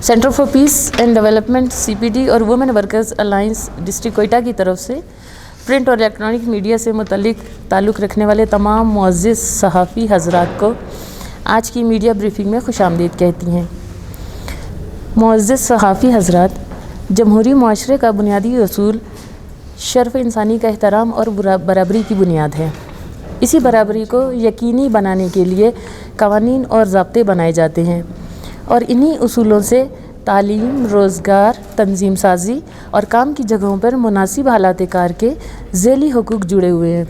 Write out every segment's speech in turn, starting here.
Centre for peace and development CPD और women workers alliance district Quetta की तरफ से प्रिंट और इलेक्ट्रॉनिक मीडिया से मुतल्लिक ताल्लुक़ रखने वाले तमाम मुअज़्ज़िज़ सहाफ़ी हज़रात को आज की मीडिया ब्रीफिंग में खुशामदीद कहती हैं। मुअज़्ज़िज़ सहाफ़ी हज़रात, जमहूरी मुआशरे का बुनियादी असूल शर्फ़ इंसानी का एहतराम और बराबरी की बुनियाद है। इसी बराबरी को यकीनी बनाने के लिए क़वानीन और ज़ाब्ते बनाए जाते हैं और इन्हीं उसूलों से तालीम, रोज़गार, तंजीम साज़ी और काम की जगहों पर मुनासिब हालात कार के ज़ैली हुकूक जुड़े हुए हैं।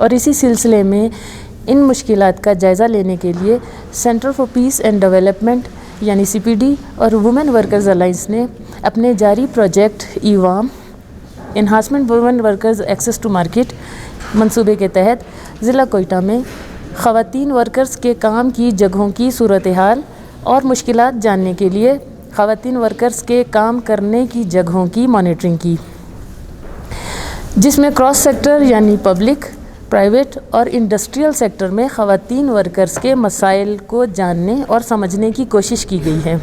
और इसी सिलसिले में इन मुश्किलात का जायज़ा लेने के लिए centre for peace and development यानी CPD और वुमेन वर्कर्स अलायंस ने अपने जारी project EWAM enhancement women workers access to market मंसूबे के तहत ज़िला कोयटा में ख़वातीन वर्कर्स के काम की जगहों की सूरत हाल और मुश्किलात जानने के लिए ख़वातीन वर्कर्स के काम करने की जगहों की मॉनिटरिंग की, जिसमें क्रॉस सेक्टर यानी पब्लिक, प्राइवेट और इंडस्ट्रियल सेक्टर में ख़वातीन वर्कर्स के मसाइल को जानने और समझने की कोशिश की गई है।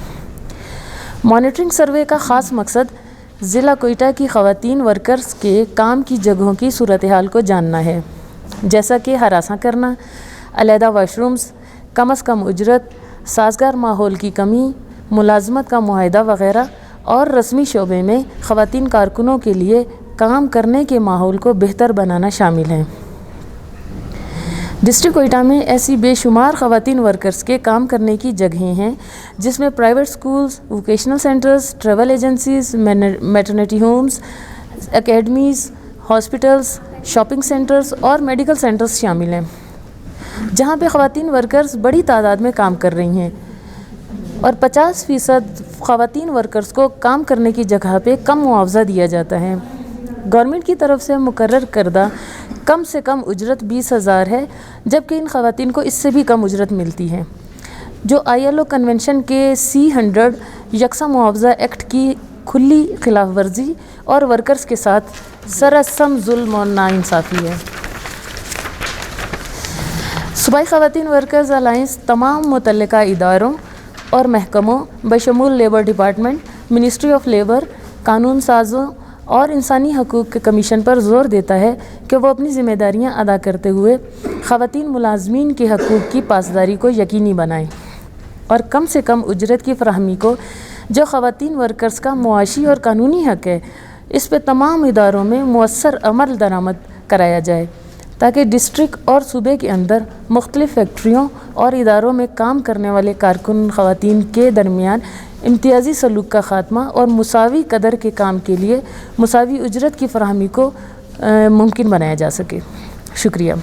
मॉनिटरिंग सर्वे का ख़ास मकसद ज़िला कोयटा की ख़वातीन वर्कर्स के काम की जगहों की सूरत हाल को जानना है, जैसा कि हरासा करना, अलहदा वाशरूम्स, कम अज़ कम उजरत, साज़गार माहौल की कमी, मुलाज़मत का मुआहदा वग़ैरह और रस्मी शोबे में ख़वातीन कारकुनों के लिए काम करने के माहौल को बेहतर बनाना शामिल है। डिस्ट्रिक्ट कोयटा में ऐसी बेशुमार ख़वातीन वर्कर्स के काम करने की जगहें हैं, जिसमें private schools, vocational centres, travel agencies, maternity homes, academies, hospitals, shopping centres और मेडिकल सेंटर्स शामिल हैं, जहां पे ख़वातीन वर्कर्स बड़ी तादाद में काम कर रही हैं और 50% ख़वातीन वर्कर्स को काम करने की जगह पे कम मुआवजा दिया जाता है। गवर्नमेंट की तरफ से मुकर्रर करदा कम से कम उजरत 20,000 है, जबकि इन ख़वातीन को इससे भी कम उजरत मिलती है, जो ILO कन्वेंशन के C100 यकसा मुआवजा एक्ट की खुली खिलाफ वर्जी और वर्कर्स के साथ सरसम जुल्म और नाइंसाफ़ी है। सूबाई ख़वातीन वर्कर्स अलायंस तमाम मुतल्लिका इदारों और महकमों बशमूल labour department, ministry of labour, कानून साज़ों और इंसानी हकूक़ के कमीशन पर ज़ोर देता है कि वो अपनी ज़िम्मेदारियाँ अदा करते हुए ख़वातीन मुलाज़मीन के हकूक़ की पासदारी को यकीनी बनाएँ और कम से कम उजरत की फ़राहमी को, जो ख़वातीन वर्कर्स का मुआशी और कानूनी हक़ है, इस पर तमाम इदारों में मुअस्सर अमल दरामद कराया जाए, ताकि डिस्ट्रिक्ट और सूबे के अंदर मुख्तलिफ़ फैक्ट्रियों और इदारों में काम करने वाले कारकुन ख़वातीन के दरमियान इम्तियाज़ी सलूक का ख़ात्मा और मुसावी कदर के काम के लिए मुसावी उजरत की फ़राहमी को मुमकिन बनाया जा सके। शुक्रिया।